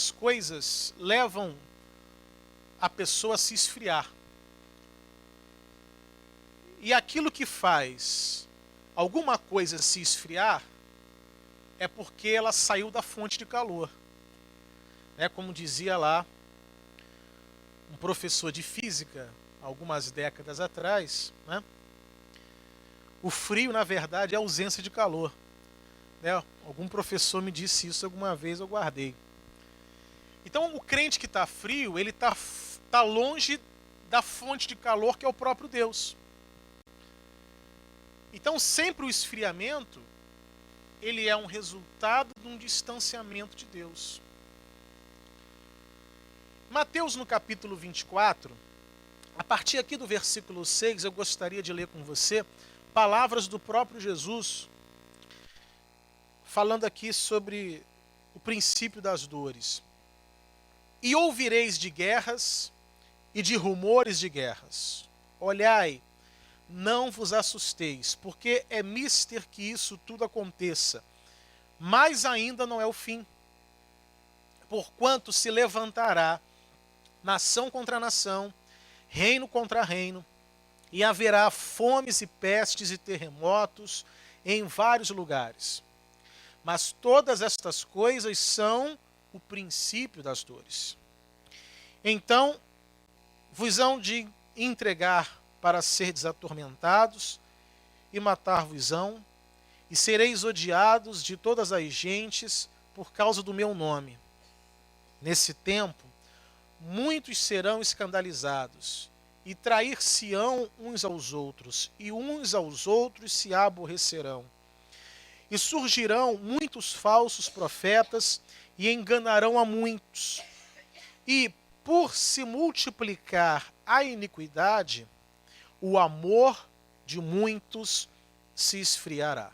Muitas coisas levam a pessoa a se esfriar. E aquilo que faz alguma coisa se esfriar é porque ela saiu da fonte de calor. Como dizia lá um professor de física, algumas décadas atrás, né? O frio, na verdade, é a ausência de calor. Algum professor me disse isso alguma vez, eu guardei. Então, o crente que está frio, ele tá longe da fonte de calor que é o próprio Deus. Então, sempre o esfriamento, ele é um resultado de um distanciamento de Deus. Mateus, no capítulo 24, a partir aqui do versículo 6, eu gostaria de ler com você palavras do próprio Jesus, falando aqui sobre o princípio das dores. E ouvireis de guerras e de rumores de guerras. Olhai, não vos assusteis, porque é mister que isso tudo aconteça, mas ainda não é o fim. Porquanto se levantará nação contra nação, reino contra reino, e haverá fomes e pestes e terremotos em vários lugares. Mas todas estas coisas são o princípio das dores. Então vos hão de entregar para serdes atormentados, e matar-vos-ão, e sereis odiados de todas as gentes por causa do meu nome. Nesse tempo, muitos serão escandalizados, e trair-se-ão uns aos outros, e uns aos outros se aborrecerão. E surgirão muitos falsos profetas, e enganarão a muitos. E, por se multiplicar a iniquidade, o amor de muitos se esfriará.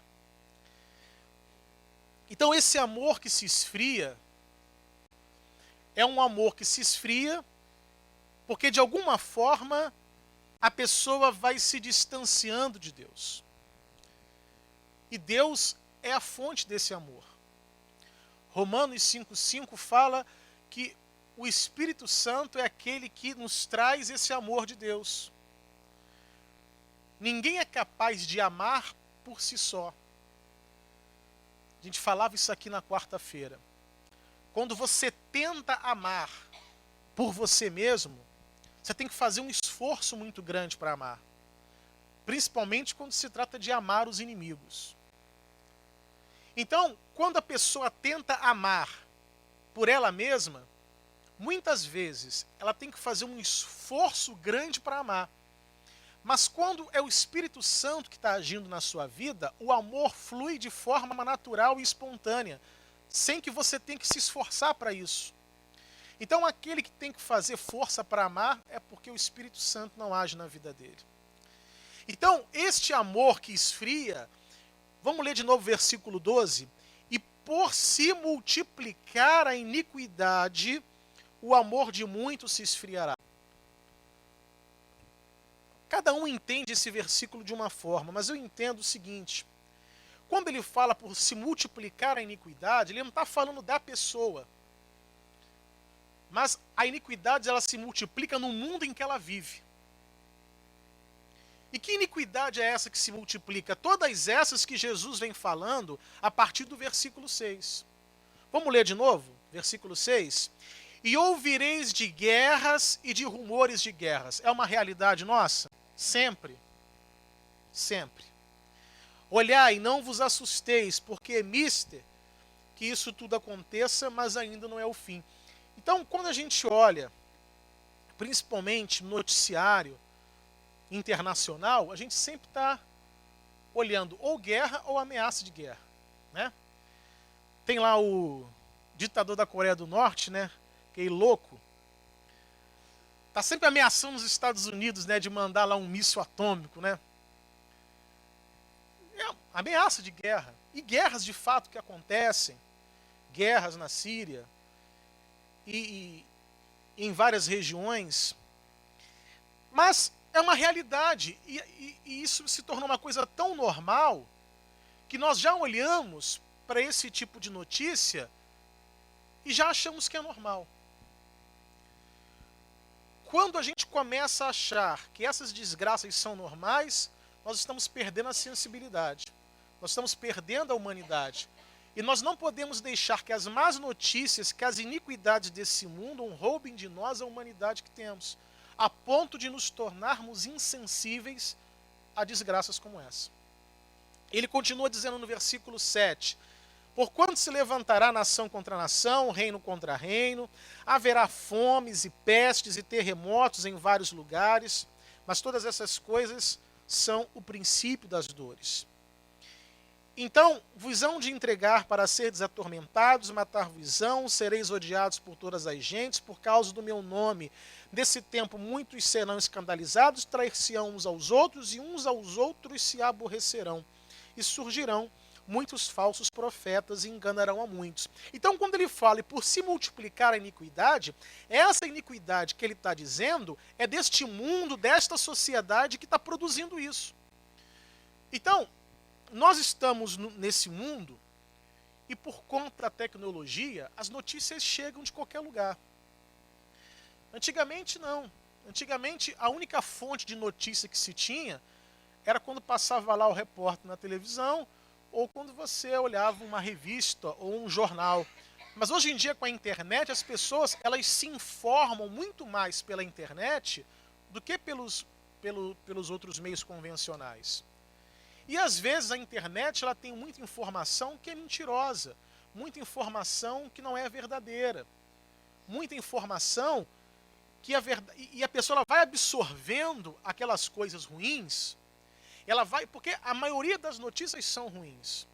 Então, esse amor que se esfria, é um amor que se esfria porque, de alguma forma, a pessoa vai se distanciando de Deus. E Deus é a fonte desse amor. Romanos 5,5 fala que o Espírito Santo é aquele que nos traz esse amor de Deus. Ninguém é capaz de amar por si só. A gente falava isso aqui na quarta-feira. Quando você tenta amar por você mesmo, você tem que fazer um esforço muito grande para amar. Principalmente quando se trata de amar os inimigos. Então, quando a pessoa tenta amar por ela mesma, muitas vezes ela tem que fazer um esforço grande para amar. Mas quando é o Espírito Santo que está agindo na sua vida, o amor flui de forma natural e espontânea, sem que você tenha que se esforçar para isso. Então, aquele que tem que fazer força para amar é porque o Espírito Santo não age na vida dele. Então, este amor que esfria, vamos ler de novo o versículo 12. E por se multiplicar a iniquidade, o amor de muitos se esfriará. Cada um entende esse versículo de uma forma, mas eu entendo o seguinte. Quando ele fala por se multiplicar a iniquidade, ele não está falando da pessoa. Mas a iniquidade, ela se multiplica no mundo em que ela vive. E que iniquidade é essa que se multiplica? Todas essas que Jesus vem falando a partir do versículo 6. Vamos ler de novo? Versículo 6. E ouvireis de guerras e de rumores de guerras. É uma realidade nossa? Sempre. Sempre. Olhai, não vos assusteis, porque é mister que isso tudo aconteça, mas ainda não é o fim. Então, quando a gente olha, principalmente no noticiário internacional, a gente sempre está olhando ou guerra ou ameaça de guerra, né? Tem lá o ditador da Coreia do Norte, né? Aquele louco. Está sempre ameaçando os Estados Unidos, né, de mandar lá um míssil atômico, né? É ameaça de guerra. E guerras de fato que acontecem. Guerras na Síria e em várias regiões. Mas é uma realidade. E isso se tornou uma coisa tão normal que nós já olhamos para esse tipo de notícia e já achamos que é normal. Quando a gente começa a achar que essas desgraças são normais, nós estamos perdendo a sensibilidade. Nós estamos perdendo a humanidade. E nós não podemos deixar que as más notícias, que as iniquidades desse mundo roubem de nós a humanidade que temos, a ponto de nos tornarmos insensíveis a desgraças como essa. Ele continua dizendo no versículo 7, porquanto se levantará nação contra nação, reino contra reino, haverá fomes e pestes e terremotos em vários lugares, mas todas essas coisas são o princípio das dores. Então vos hão de entregar para seres atormentados, matar-vos-ão, sereis odiados por todas as gentes, por causa do meu nome. Nesse tempo muitos serão escandalizados, trair-se-ão uns aos outros, e uns aos outros se aborrecerão. E surgirão muitos falsos profetas e enganarão a muitos. Então, quando ele fala, e por se multiplicar a iniquidade, essa iniquidade que ele está dizendo é deste mundo, desta sociedade que está produzindo isso. Então, nós estamos nesse mundo e por conta da tecnologia, as notícias chegam de qualquer lugar. Antigamente, não. Antigamente, a única fonte de notícia que se tinha era quando passava lá o repórter na televisão, ou quando você olhava uma revista ou um jornal. Mas hoje em dia, com a internet, as pessoas elas se informam muito mais pela internet do que pelos outros meios convencionais. E às vezes a internet ela tem muita informação que é mentirosa, muita informação que não é verdadeira, muita informação que a pessoa ela vai absorvendo aquelas coisas ruins. Ela vai, porque a maioria das notícias são ruins.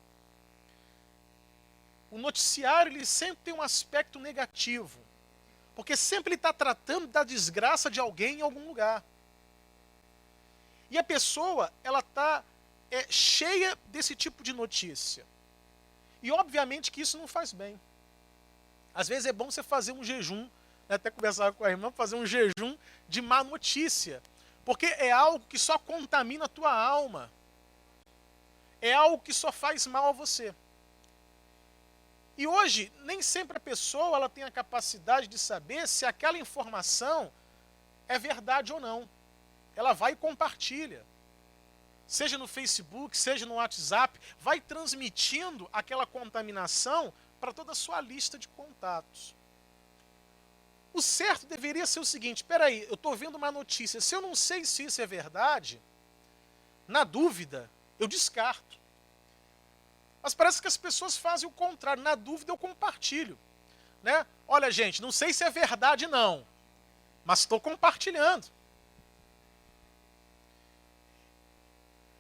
O noticiário ele sempre tem um aspecto negativo, porque sempre ele está tratando da desgraça de alguém em algum lugar. E a pessoa ela está cheia desse tipo de notícia. E obviamente que isso não faz bem. Às vezes é bom você fazer um jejum, né, até conversar com a irmã, fazer um jejum de má notícia. Porque é algo que só contamina a tua alma. É algo que só faz mal a você. E hoje, nem sempre a pessoa ela tem a capacidade de saber se aquela informação é verdade ou não. Ela vai e compartilha. Seja no Facebook, seja no WhatsApp, vai transmitindo aquela contaminação para toda a sua lista de contatos. O certo deveria ser o seguinte, espera aí, eu estou vendo uma notícia, se eu não sei se isso é verdade, na dúvida, eu descarto. Mas parece que as pessoas fazem o contrário, na dúvida eu compartilho. Né? Olha gente, não sei se é verdade não, mas estou compartilhando.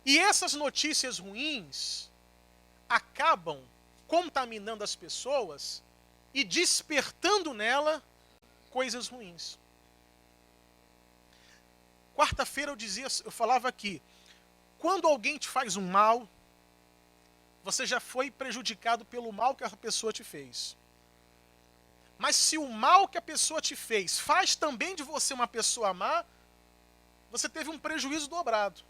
E essas notícias ruins acabam contaminando as pessoas e despertando nela coisas ruins. Quarta-feira eu falava aqui, quando alguém te faz um mal, você já foi prejudicado pelo mal que a pessoa te fez. Mas se o mal que a pessoa te fez faz também de você uma pessoa má, você teve um prejuízo dobrado.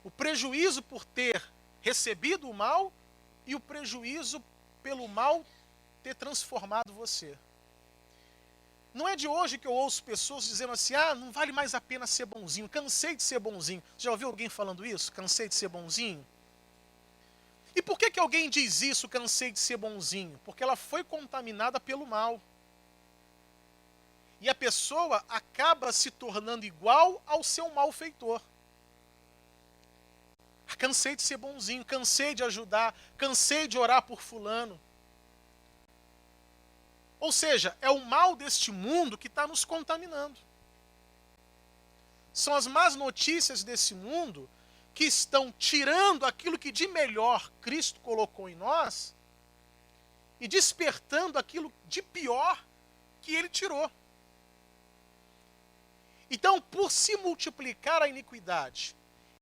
O prejuízo por ter recebido o mal e o prejuízo pelo mal ter transformado você. Não é de hoje que eu ouço pessoas dizendo assim, não vale mais a pena ser bonzinho, cansei de ser bonzinho. Já ouviu alguém falando isso? Cansei de ser bonzinho? E por que alguém diz isso, cansei de ser bonzinho? Porque ela foi contaminada pelo mal. E a pessoa acaba se tornando igual ao seu malfeitor. Cansei de ser bonzinho, cansei de ajudar, cansei de orar por fulano. Ou seja, é o mal deste mundo que está nos contaminando. São as más notícias desse mundo que estão tirando aquilo que de melhor Cristo colocou em nós e despertando aquilo de pior que ele tirou. Então, por se multiplicar a iniquidade,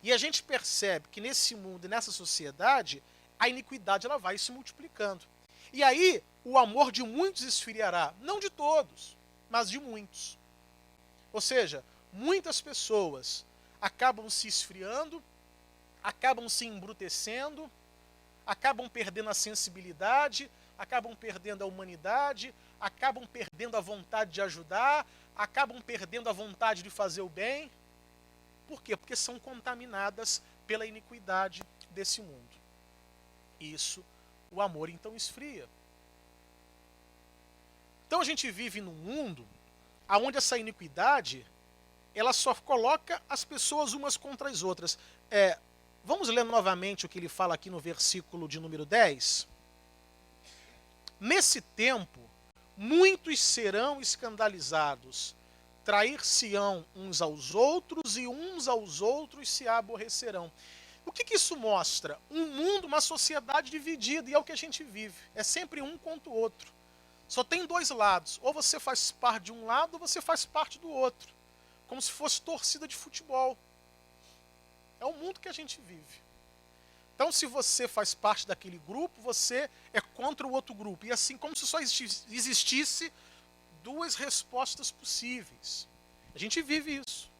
e a gente percebe que nesse mundo e nessa sociedade, a iniquidade ela vai se multiplicando. E aí, o amor de muitos esfriará. Não de todos, mas de muitos. Ou seja, muitas pessoas acabam se esfriando, acabam se embrutecendo, acabam perdendo a sensibilidade, acabam perdendo a humanidade, acabam perdendo a vontade de ajudar, acabam perdendo a vontade de fazer o bem. Por quê? Porque são contaminadas pela iniquidade desse mundo. Isso, o amor então esfria. Então a gente vive num mundo onde essa iniquidade, ela só coloca as pessoas umas contra as outras. Vamos ler novamente o que ele fala aqui no versículo de número 10? Nesse tempo, muitos serão escandalizados, trair-se-ão uns aos outros e uns aos outros se aborrecerão. O que isso mostra? Um mundo, uma sociedade dividida, e é o que a gente vive. É sempre um contra o outro. Só tem dois lados. Ou você faz parte de um lado, ou você faz parte do outro. Como se fosse torcida de futebol. É o mundo que a gente vive. Então, se você faz parte daquele grupo, você é contra o outro grupo. E assim, como se só existisse duas respostas possíveis. A gente vive isso.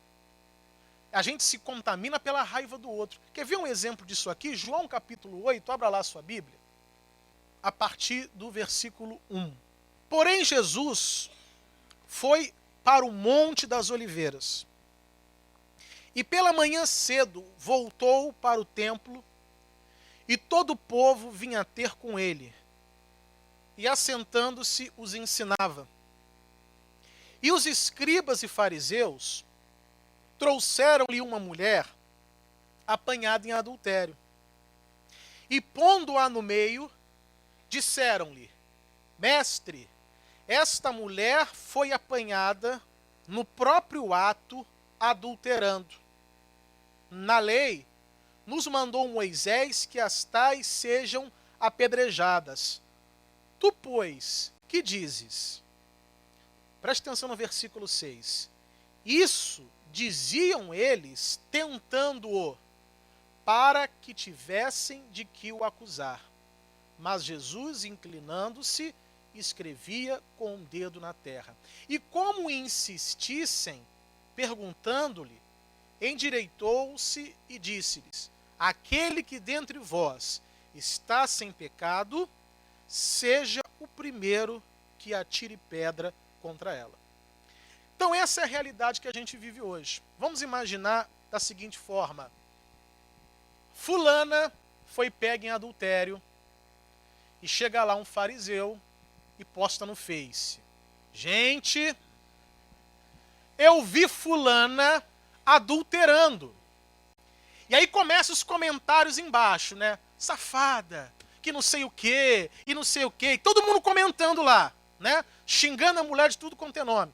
A gente se contamina pela raiva do outro. Quer ver um exemplo disso aqui? João capítulo 8, abra lá a sua Bíblia. A partir do versículo 1. Porém, Jesus foi para o Monte das Oliveiras. E pela manhã cedo voltou para o templo, e todo o povo vinha ter com ele. E assentando-se os ensinava. E os escribas e fariseus trouxeram-lhe uma mulher apanhada em adultério. E pondo-a no meio, disseram-lhe: Mestre, esta mulher foi apanhada no próprio ato adulterando. Na lei, nos mandou Moisés que as tais sejam apedrejadas. Tu, pois, que dizes? Preste atenção no versículo 6. Isso diziam eles, tentando-o, para que tivessem de que o acusar. Mas Jesus, inclinando-se, escrevia com um dedo na terra. E como insistissem, perguntando-lhe, endireitou-se e disse-lhes: Aquele que dentre vós está sem pecado, seja o primeiro que atire pedra contra ela. Então essa é a realidade que a gente vive hoje. Vamos imaginar da seguinte forma: fulana foi pega em adultério e chega lá um fariseu e posta no Face: Gente, eu vi fulana adulterando. E aí começam os comentários embaixo, né? Safada, que não sei o quê, e não sei o quê. E todo mundo comentando lá, né? Xingando a mulher de tudo quanto é nome.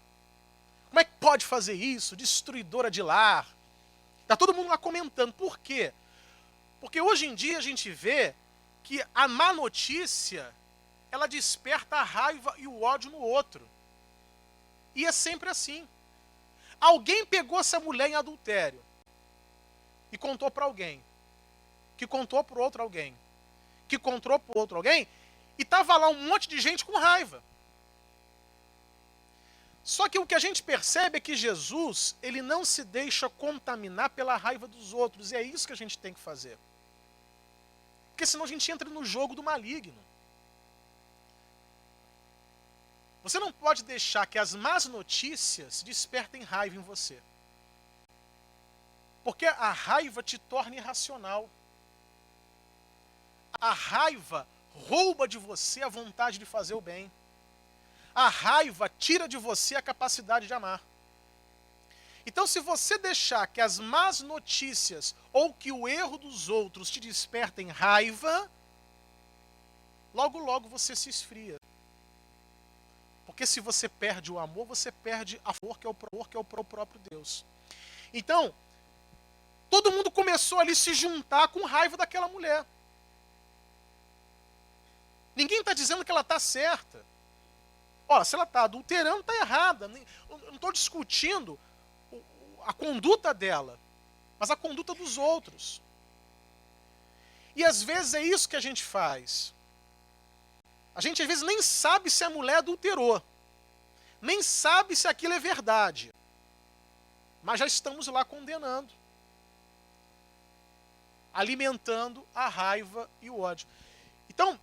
Como é que pode fazer isso? Destruidora de lar. Tá todo mundo lá comentando. Por quê? Porque hoje em dia a gente vê que a má notícia, ela desperta a raiva e o ódio no outro. E é sempre assim. Alguém pegou essa mulher em adultério e contou para alguém, que contou para outro alguém, que contou para outro alguém, e tava lá um monte de gente com raiva. Só que o que a gente percebe é que Jesus, ele não se deixa contaminar pela raiva dos outros, e é isso que a gente tem que fazer. Porque senão a gente entra no jogo do maligno. Você não pode deixar que as más notícias despertem raiva em você. Porque a raiva te torna irracional. A raiva rouba de você a vontade de fazer o bem. A raiva tira de você a capacidade de amar. Então, se você deixar que as más notícias ou que o erro dos outros te despertem raiva, logo, logo você se esfria. Porque se você perde o amor, você perde a força que é o próprio Deus. Então, todo mundo começou ali a se juntar com raiva daquela mulher. Ninguém está dizendo que ela está certa. Ora, se ela está adulterando, está errada. Eu não estou discutindo a conduta dela, mas a conduta dos outros. E às vezes é isso que a gente faz. A gente às vezes nem sabe se a mulher adulterou. Nem sabe se aquilo é verdade. Mas já estamos lá condenando. Alimentando a raiva e o ódio. Então,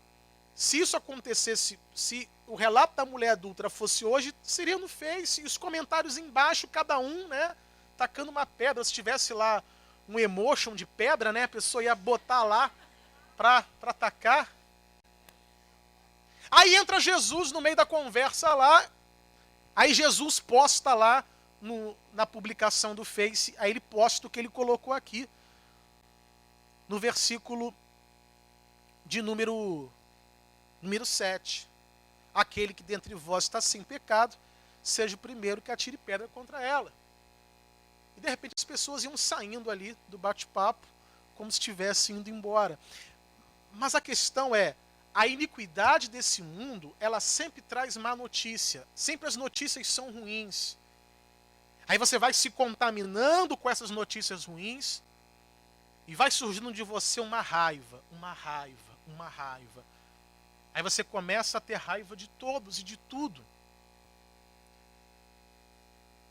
se isso acontecesse, se o relato da mulher adúltera fosse hoje, seria no Face, e os comentários embaixo, cada um, né, tacando uma pedra. Se tivesse lá um emotion de pedra, né, a pessoa ia botar lá para atacar. Aí entra Jesus no meio da conversa lá, aí Jesus posta lá na publicação do Face, aí ele posta o que ele colocou aqui, no versículo de número 7. Aquele que dentre vós está sem pecado, seja o primeiro que atire pedra contra ela. E de repente as pessoas iam saindo ali do bate-papo, como se estivessem indo embora. Mas a questão é, a iniquidade desse mundo, ela sempre traz má notícia. Sempre as notícias são ruins. Aí você vai se contaminando com essas notícias ruins e vai surgindo de você uma raiva, uma raiva, uma raiva. Aí você começa a ter raiva de todos e de tudo.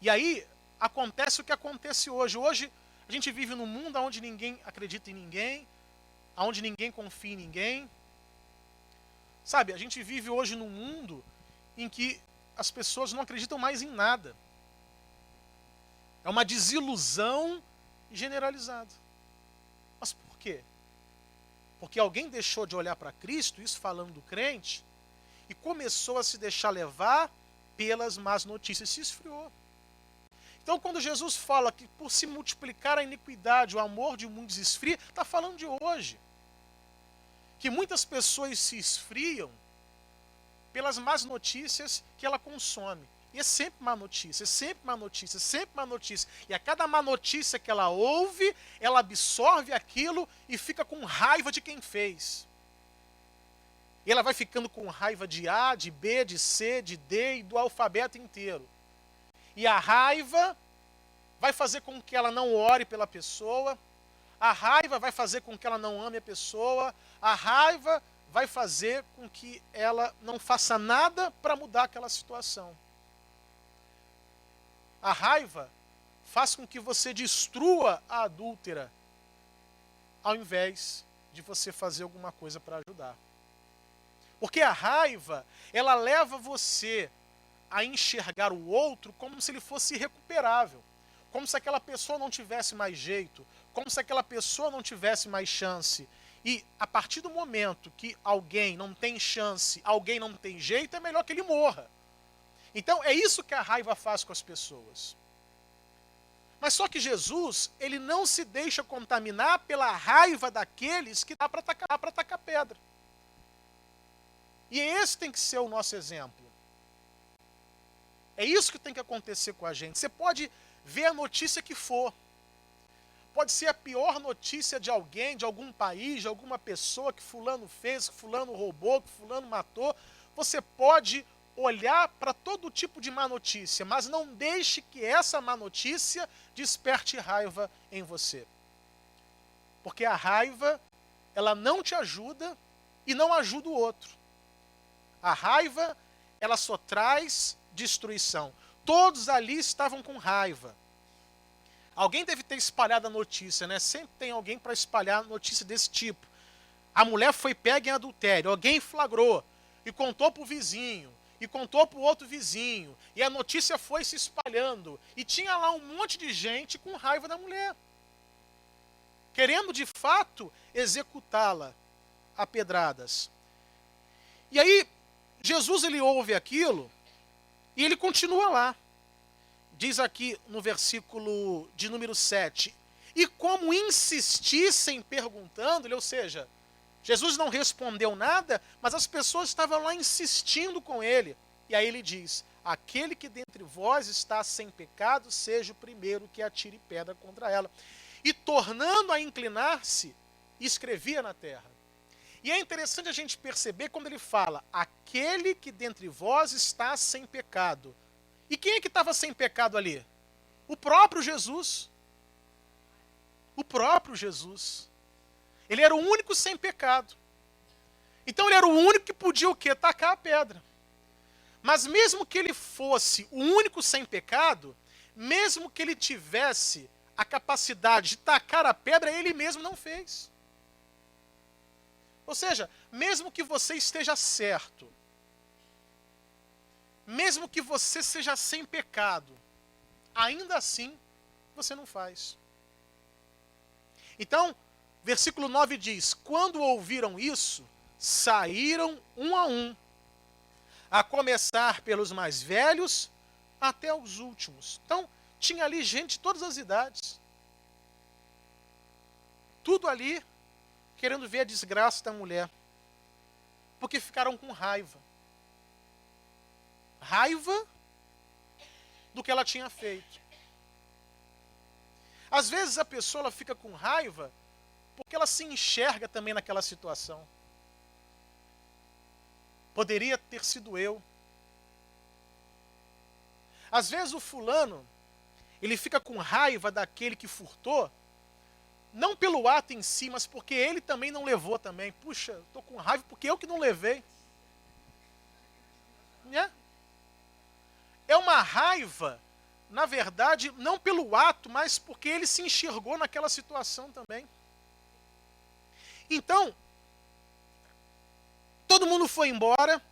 E aí acontece o que acontece hoje. Hoje a gente vive num mundo onde ninguém acredita em ninguém, onde ninguém confia em ninguém. Sabe, a gente vive hoje num mundo em que as pessoas não acreditam mais em nada. É uma desilusão generalizada. Mas por quê? Porque alguém deixou de olhar para Cristo, isso falando do crente, e começou a se deixar levar pelas más notícias, se esfriou. Então quando Jesus fala que por se multiplicar a iniquidade, o amor de muitos esfria, está falando de hoje. Que muitas pessoas se esfriam pelas más notícias que ela consome. E é sempre má notícia, é sempre má notícia, é sempre má notícia. E a cada má notícia que ela ouve, ela absorve aquilo e fica com raiva de quem fez. E ela vai ficando com raiva de A, de B, de C, de D e do alfabeto inteiro. E a raiva vai fazer com que ela não ore pela pessoa. A raiva vai fazer com que ela não ame a pessoa. A raiva vai fazer com que ela não faça nada para mudar aquela situação. A raiva faz com que você destrua a adúltera, ao invés de você fazer alguma coisa para ajudar. Porque a raiva, ela leva você a enxergar o outro como se ele fosse irrecuperável. Como se aquela pessoa não tivesse mais jeito. Como se aquela pessoa não tivesse mais chance. E a partir do momento que alguém não tem chance, alguém não tem jeito, é melhor que ele morra. Então é isso que a raiva faz com as pessoas. Mas só que Jesus, ele não se deixa contaminar pela raiva daqueles que dá para atacar pedra. E esse tem que ser o nosso exemplo. É isso que tem que acontecer com a gente. Você pode ver a notícia que for. Pode ser a pior notícia de alguém, de algum país, de alguma pessoa que fulano fez, que fulano roubou, que fulano matou. Você pode olhar para todo tipo de má notícia, mas não deixe que essa má notícia desperte raiva em você. Porque a raiva, ela não te ajuda e não ajuda o outro. A raiva, ela só traz destruição. Todos ali estavam com raiva. Alguém deve ter espalhado a notícia, né? Sempre tem alguém para espalhar notícia desse tipo. A mulher foi pega em adultério, alguém flagrou e contou para o vizinho. E contou para o outro vizinho, e a notícia foi se espalhando, e tinha lá um monte de gente com raiva da mulher, querendo de fato executá-la a pedradas. E aí, Jesus ele ouve aquilo, e ele continua lá. Diz aqui no versículo de número 7, e como insistissem perguntando-lhe, ou seja, Jesus não respondeu nada, mas as pessoas estavam lá insistindo com ele. E aí ele diz, aquele que dentre vós está sem pecado, seja o primeiro que atire pedra contra ela. E tornando a inclinar-se, escrevia na terra. E é interessante a gente perceber quando ele fala, aquele que dentre vós está sem pecado. E quem é que estava sem pecado ali? O próprio Jesus. O próprio Jesus. Ele era o único sem pecado. Então ele era o único que podia o quê? Tacar a pedra. Mas mesmo que ele fosse o único sem pecado, mesmo que ele tivesse a capacidade de tacar a pedra, ele mesmo não fez. Ou seja, mesmo que você esteja certo, mesmo que você seja sem pecado, ainda assim você não faz. Então, versículo 9 diz: quando ouviram isso, saíram um, a começar pelos mais velhos até os últimos. Então, tinha ali gente de todas as idades. Tudo ali querendo ver a desgraça da mulher. Porque ficaram com raiva. Raiva do que ela tinha feito. Às vezes a pessoa ela fica com raiva porque ela se enxerga também naquela situação. Poderia ter sido eu. Às vezes o fulano, ele fica com raiva daquele que furtou, não pelo ato em si, mas porque ele também não levou também. Puxa, estou com raiva porque eu que não levei. Né? É uma raiva, na verdade, não pelo ato, mas porque ele se enxergou naquela situação também. Então, todo mundo foi embora.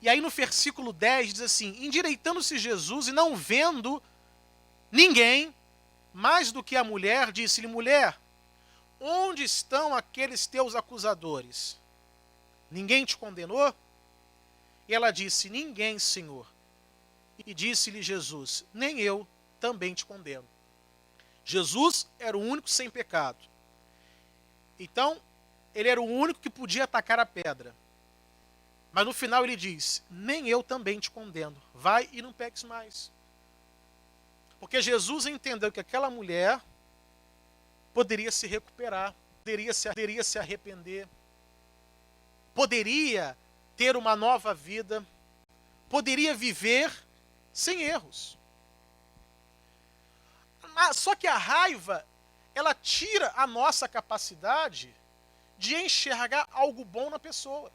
E aí no versículo 10 diz assim: endireitando-se Jesus e não vendo ninguém, mais do que a mulher, disse-lhe: mulher, onde estão aqueles teus acusadores? Ninguém te condenou? E ela disse: ninguém, Senhor. E disse-lhe Jesus: nem eu também te condeno. Jesus era o único sem pecado. Então, ele era o único que podia atacar a pedra. Mas no final ele diz: nem eu também te condeno. Vai e não peques mais. Porque Jesus entendeu que aquela mulher poderia se recuperar, poderia se arrepender, poderia ter uma nova vida, poderia viver sem erros. Só que a raiva, ela tira a nossa capacidade de enxergar algo bom na pessoa.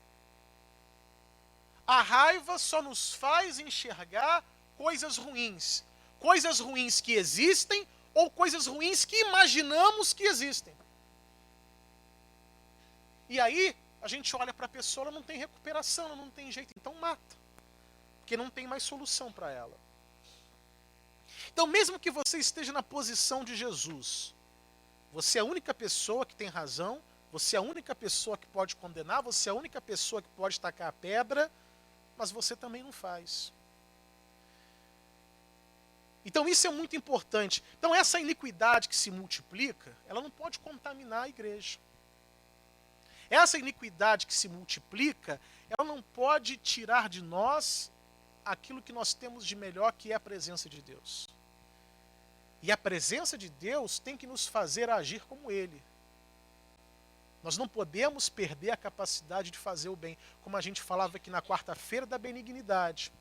A raiva só nos faz enxergar coisas ruins. Coisas ruins que existem ou coisas ruins que imaginamos que existem. E aí, a gente olha para a pessoa, ela não tem recuperação, ela não tem jeito, então mata. Porque não tem mais solução para ela. Então, mesmo que você esteja na posição de Jesus, você é a única pessoa que tem razão, você é a única pessoa que pode condenar, você é a única pessoa que pode tacar a pedra, mas você também não faz. Então isso é muito importante. Então essa iniquidade que se multiplica, ela não pode contaminar a igreja. Essa iniquidade que se multiplica, ela não pode tirar de nós aquilo que nós temos de melhor, que é a presença de Deus. E a presença de Deus tem que nos fazer agir como Ele. Nós não podemos perder a capacidade de fazer o bem. Como a gente falava aqui na quarta-feira da benignidade.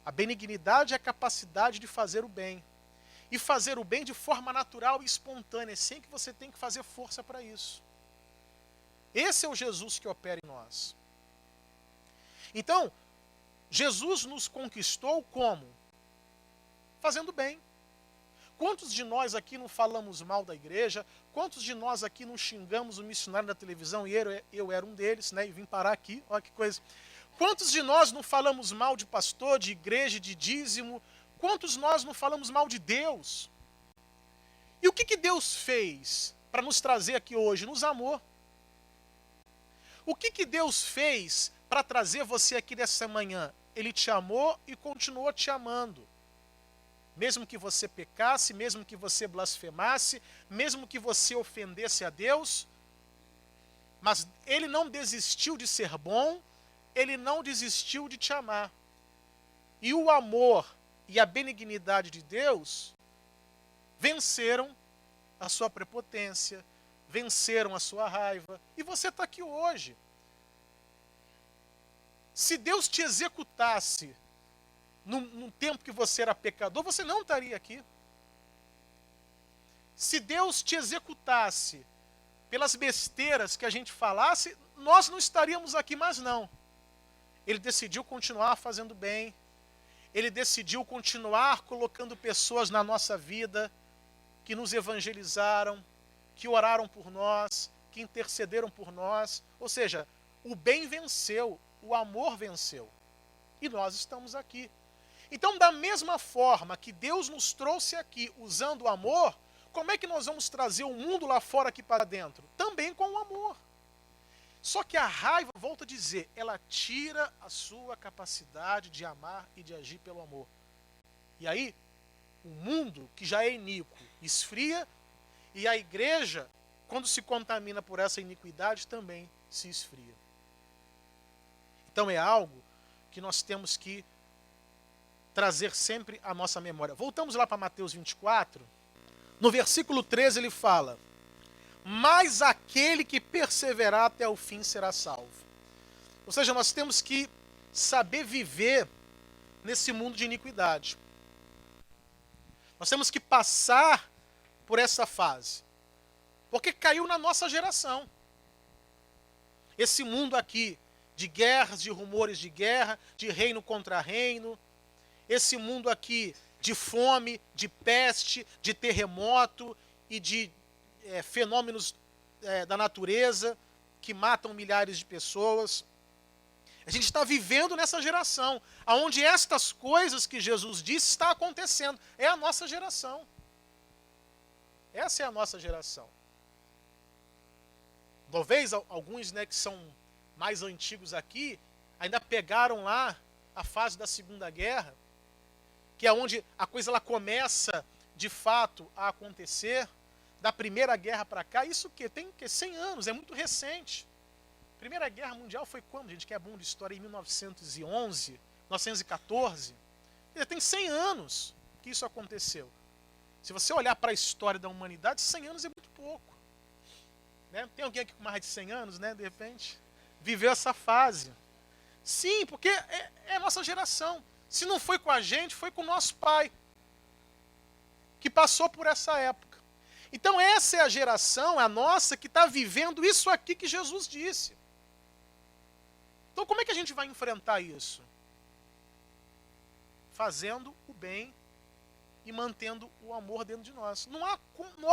A benignidade é a capacidade de fazer o bem. E fazer o bem de forma natural e espontânea, sem que você tenha que fazer força para isso. Esse é o Jesus que opera em nós. Então, Jesus nos conquistou como? Fazendo bem. Quantos de nós aqui não falamos mal da igreja? Quantos de nós aqui não xingamos o missionário da televisão? E eu era um deles, né? E vim parar aqui, olha que coisa. Quantos de nós não falamos mal de pastor, de igreja, de dízimo? Quantos nós não falamos mal de Deus? E o que Deus fez para nos trazer aqui hoje? Nos amou. O que Deus fez para trazer você aqui nessa manhã? Ele te amou e continuou te amando. Mesmo que você pecasse, mesmo que você blasfemasse, mesmo que você ofendesse a Deus, mas Ele não desistiu de ser bom, Ele não desistiu de te amar. E o amor e a benignidade de Deus venceram a sua prepotência, venceram a sua raiva, e você está aqui hoje. Se Deus te executasse no tempo que você era pecador, você não estaria aqui. Se Deus te executasse pelas besteiras que a gente falasse, nós não estaríamos aqui mais não. Ele decidiu continuar fazendo bem. Ele decidiu continuar colocando pessoas na nossa vida que nos evangelizaram, que oraram por nós, que intercederam por nós. Ou seja, o bem venceu, o amor venceu. E nós estamos aqui. Então, da mesma forma que Deus nos trouxe aqui usando o amor, como é que nós vamos trazer o mundo lá fora aqui para dentro? Também com o amor. Só que a raiva, volto a dizer, ela tira a sua capacidade de amar e de agir pelo amor. E aí, o mundo, que já é iníquo, esfria, e a igreja, quando se contamina por essa iniquidade, também se esfria. Então é algo que nós temos que trazer sempre à nossa memória. Voltamos lá para Mateus 24. No versículo 13 ele fala: mas aquele que perseverar até o fim será salvo. Ou seja, nós temos que saber viver nesse mundo de iniquidade. Nós temos que passar por essa fase. Porque caiu na nossa geração. Esse mundo aqui de guerras, de rumores de guerra, de reino contra reino. Esse mundo aqui de fome, de peste, de terremoto e de fenômenos da natureza que matam milhares de pessoas. A gente está vivendo nessa geração, onde estas coisas que Jesus disse está acontecendo. É a nossa geração. Essa é a nossa geração. Talvez alguns, que são mais antigos aqui, ainda pegaram lá a fase da Segunda Guerra, que é onde a coisa ela começa de fato a acontecer. Da Primeira Guerra para cá, isso tem 100 anos, é muito recente. Primeira Guerra Mundial foi quando, gente, que é bom de história, em 1911, 1914. Já tem 100 anos que isso aconteceu. Se você olhar para a história da humanidade, 100 anos é muito pouco. Né? Tem alguém aqui com mais de 100 anos, de repente? Viveu essa fase. Sim, porque é a nossa geração. Se não foi com a gente, foi com o nosso pai, que passou por essa época. Então essa é a geração, a nossa, que está vivendo isso aqui que Jesus disse. Então como é que a gente vai enfrentar isso? Fazendo o bem e mantendo o amor dentro de nós. Não há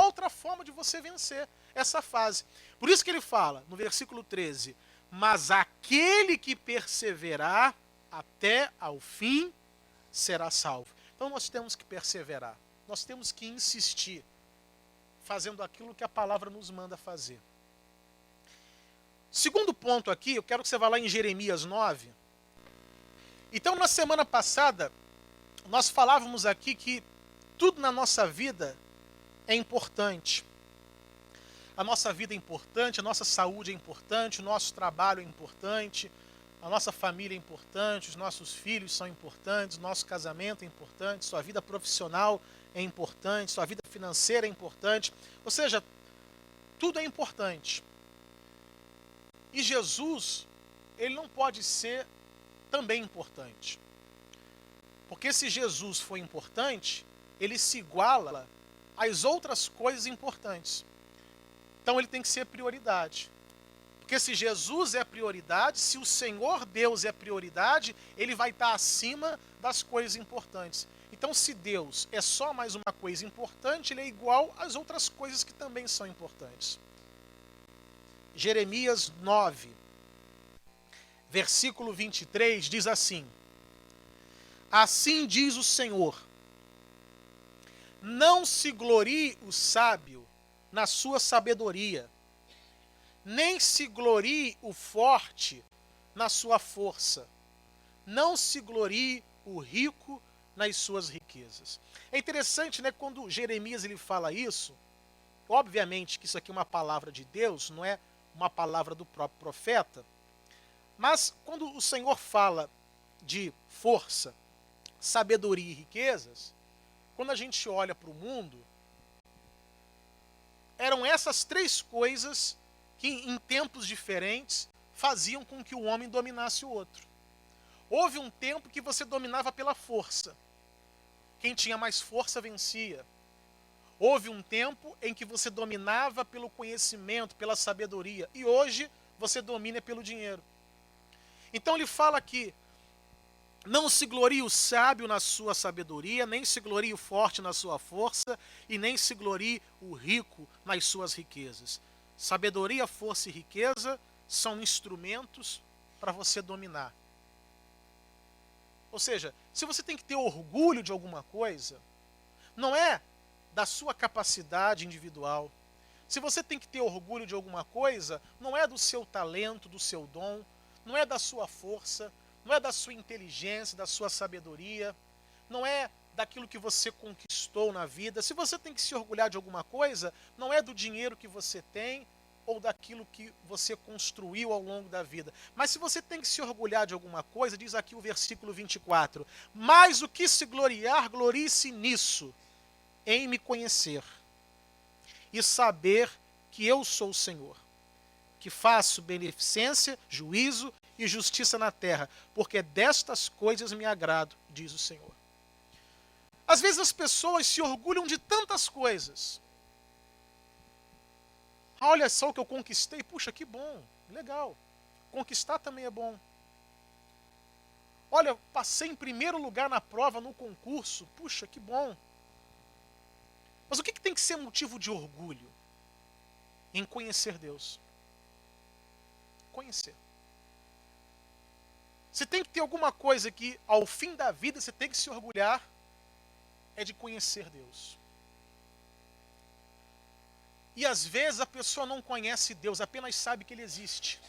outra forma de você vencer essa fase. Por isso que ele fala, no versículo 13, mas aquele que perseverar até ao fim será salvo. Então nós temos que perseverar, nós temos que insistir, fazendo aquilo que a palavra nos manda fazer. Segundo ponto aqui, eu quero que você vá lá em Jeremias 9. Então, na semana passada, nós falávamos aqui que tudo na nossa vida é importante. A nossa vida é importante, a nossa saúde é importante, o nosso trabalho é importante, a nossa família é importante, os nossos filhos são importantes, o nosso casamento é importante, sua vida profissional é importante, sua vida financeira é importante. Ou seja, tudo é importante. E Jesus, ele não pode ser também importante. Porque se Jesus foi importante, ele se iguala às outras coisas importantes. Então ele tem que ser prioridade. Porque se Jesus é prioridade, se o Senhor Deus é prioridade, ele vai estar acima das coisas importantes. Então, se Deus é só mais uma coisa importante, ele é igual às outras coisas que também são importantes. Jeremias 9, versículo 23, diz assim: assim diz o Senhor, não se glorie o sábio na sua sabedoria, nem se glorie o forte na sua força, não se glorie o rico nas suas riquezas. É interessante, quando Jeremias ele fala isso, obviamente que isso aqui é uma palavra de Deus, não é uma palavra do próprio profeta, mas quando o Senhor fala de força, sabedoria e riquezas, quando a gente olha para o mundo, eram essas três coisas que em tempos diferentes faziam com que o homem dominasse o outro. Houve um tempo que você dominava pela força. Quem tinha mais força vencia. Houve um tempo em que você dominava pelo conhecimento, pela sabedoria. E hoje você domina pelo dinheiro. Então ele fala que não se glorie o sábio na sua sabedoria, nem se glorie o forte na sua força, e nem se glorie o rico nas suas riquezas. Sabedoria, força e riqueza são instrumentos para você dominar. Ou seja, se você tem que ter orgulho de alguma coisa, não é da sua capacidade individual. Se você tem que ter orgulho de alguma coisa, não é do seu talento, do seu dom, não é da sua força, não é da sua inteligência, da sua sabedoria, não é daquilo que você conquistou na vida. Se você tem que se orgulhar de alguma coisa, não é do dinheiro que você tem ou daquilo que você construiu ao longo da vida. Mas se você tem que se orgulhar de alguma coisa, diz aqui o versículo 24, mas o que se gloriar, glorie-se nisso, em me conhecer e saber que eu sou o Senhor, que faço beneficência, juízo e justiça na terra, porque destas coisas me agrado, diz o Senhor. Às vezes as pessoas se orgulham de tantas coisas. Ah, olha só o que eu conquistei, puxa, que bom, legal. Conquistar também é bom. Olha, passei em primeiro lugar na prova, no concurso, puxa, que bom. Mas o que tem que ser motivo de orgulho? Em conhecer Deus. Conhecer. Se tem que ter alguma coisa que ao fim da vida você tem que se orgulhar, é de conhecer Deus. E às vezes a pessoa não conhece Deus, apenas sabe que Ele existe.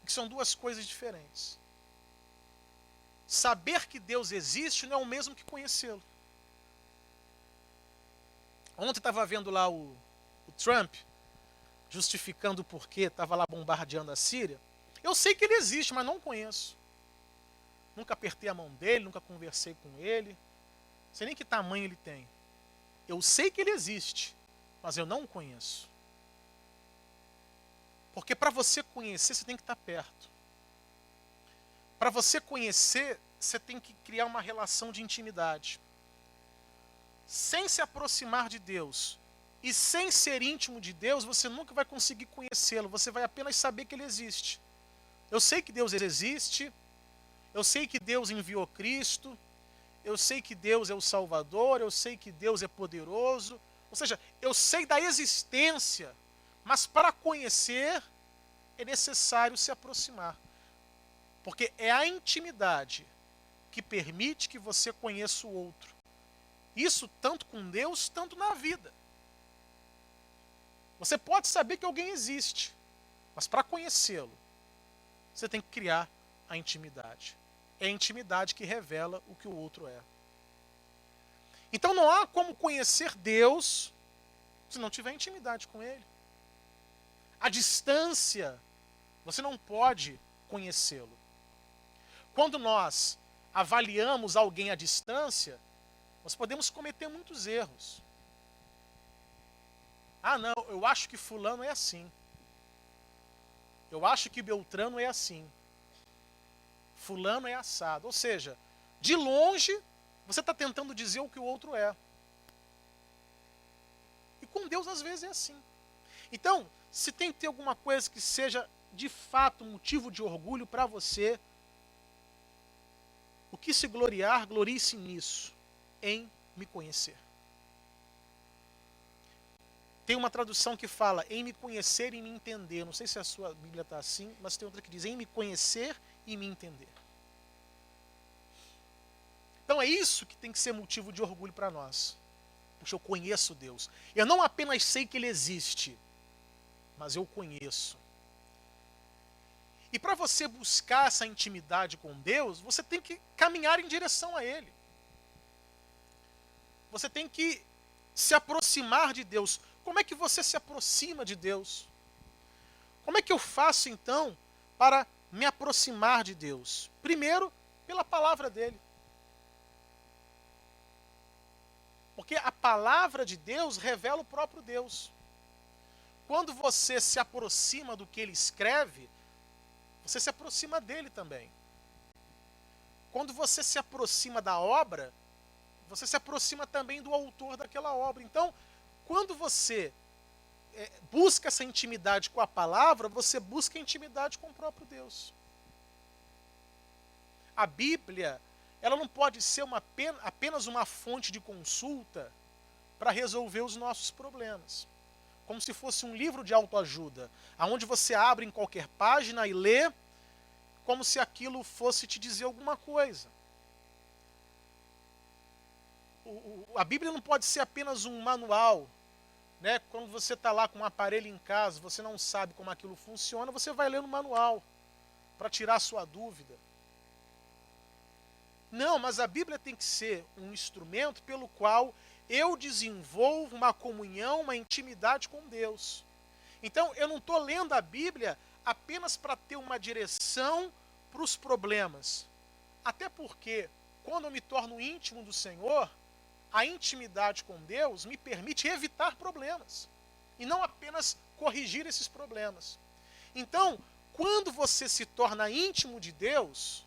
Que são duas coisas diferentes. Saber que Deus existe não é o mesmo que conhecê-lo. Ontem estava vendo lá o Trump, justificando o porquê, estava lá bombardeando a Síria. Eu sei que ele existe, mas não conheço. Nunca apertei a mão dele, nunca conversei com ele. Não sei nem que tamanho ele tem. Eu sei que ele existe, mas eu não o conheço. Porque para você conhecer, você tem que estar perto. Para você conhecer, você tem que criar uma relação de intimidade. Sem se aproximar de Deus e sem ser íntimo de Deus, você nunca vai conseguir conhecê-lo. Você vai apenas saber que Ele existe. Eu sei que Deus existe, eu sei que Deus enviou Cristo, eu sei que Deus é o Salvador, eu sei que Deus é poderoso. Ou seja, eu sei da existência, mas para conhecer é necessário se aproximar. Porque é a intimidade que permite que você conheça o outro. Isso tanto com Deus, tanto na vida. Você pode saber que alguém existe, mas para conhecê-lo, você tem que criar a intimidade. É a intimidade que revela o que o outro é. Então não há como conhecer Deus se não tiver intimidade com Ele. A distância, você não pode conhecê-lo. Quando nós avaliamos alguém à distância, nós podemos cometer muitos erros. Ah, não, eu acho que fulano é assim. Eu acho que Beltrano é assim. Fulano é assado. Ou seja, de longe, você está tentando dizer o que o outro é. E com Deus, às vezes, é assim. Então, se tem que ter alguma coisa que seja, de fato, motivo de orgulho para você, o que se gloriar, glorie-se nisso, em me conhecer. Tem uma tradução que fala em me conhecer e me entender. Não sei se a sua Bíblia está assim, mas tem outra que diz em me conhecer e me entender. Então é isso que tem que ser motivo de orgulho para nós. Puxa, eu conheço Deus. Eu não apenas sei que Ele existe, mas eu conheço. E para você buscar essa intimidade com Deus, você tem que caminhar em direção a Ele. Você tem que se aproximar de Deus. Como é que você se aproxima de Deus? Como é que eu faço, então, para me aproximar de Deus? Primeiro, pela palavra dEle. Porque a palavra de Deus revela o próprio Deus. Quando você se aproxima do que Ele escreve, você se aproxima dEle também. Quando você se aproxima da obra, você se aproxima também do autor daquela obra. Então, quando você busca essa intimidade com a palavra, você busca intimidade com o próprio Deus. A Bíblia, ela não pode ser apenas uma fonte de consulta para resolver os nossos problemas. como se fosse um livro de autoajuda, aonde você abre em qualquer página e lê, como se aquilo fosse te dizer alguma coisa. A Bíblia não pode ser apenas um manual, né? Quando você está lá com um aparelho em casa, você não sabe como aquilo funciona, você vai ler no manual para tirar a sua dúvida. Não, mas a Bíblia tem que ser um instrumento pelo qual eu desenvolvo uma comunhão, uma intimidade com Deus. Então, eu não estou lendo a Bíblia apenas para ter uma direção para os problemas. Até porque, quando eu me torno íntimo do Senhor, a intimidade com Deus me permite evitar problemas. E não apenas corrigir esses problemas. Então, quando você se torna íntimo de Deus,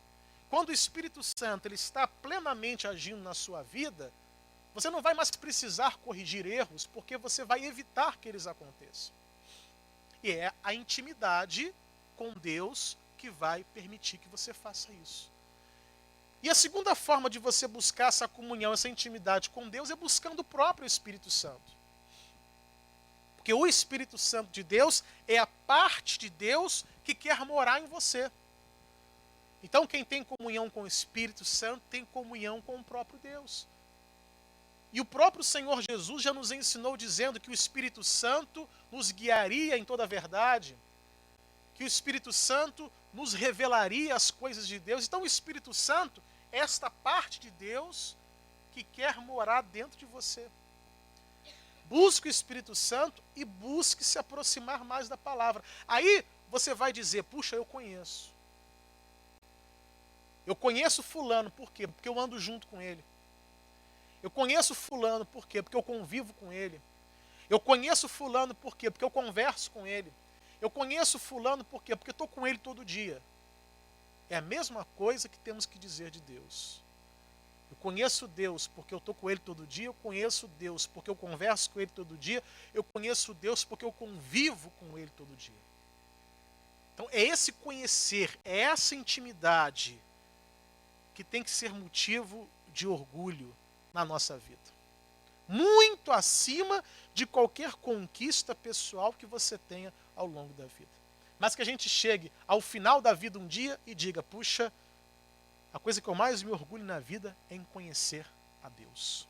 quando o Espírito Santo ele está plenamente agindo na sua vida, você não vai mais precisar corrigir erros, porque você vai evitar que eles aconteçam. E é a intimidade com Deus que vai permitir que você faça isso. E a segunda forma de você buscar essa comunhão, essa intimidade com Deus, é buscando o próprio Espírito Santo. Porque o Espírito Santo de Deus é a parte de Deus que quer morar em você. Então, quem tem comunhão com o Espírito Santo tem comunhão com o próprio Deus. E o próprio Senhor Jesus já nos ensinou dizendo que o Espírito Santo nos guiaria em toda a verdade, que o Espírito Santo nos revelaria as coisas de Deus. Então, o Espírito Santo é esta parte de Deus que quer morar dentro de você. Busque o Espírito Santo e busque se aproximar mais da palavra. Aí você vai dizer, puxa, eu conheço. Eu conheço fulano, por quê? Porque eu ando junto com ele. Eu conheço fulano, por quê? Porque eu convivo com ele. Eu conheço fulano, por quê? Porque eu converso com ele. Eu conheço fulano, por quê? Porque eu estou com ele todo dia. É a mesma coisa que temos que dizer de Deus. Eu conheço Deus porque eu estou com ele todo dia, eu conheço Deus porque eu converso com ele todo dia, eu conheço Deus porque eu convivo com ele todo dia. Então é esse conhecer, é essa intimidade que tem que ser motivo de orgulho na nossa vida. Muito acima de qualquer conquista pessoal que você tenha ao longo da vida. Mas que a gente chegue ao final da vida um dia e diga, puxa, a coisa que eu mais me orgulho na vida é em conhecer a Deus.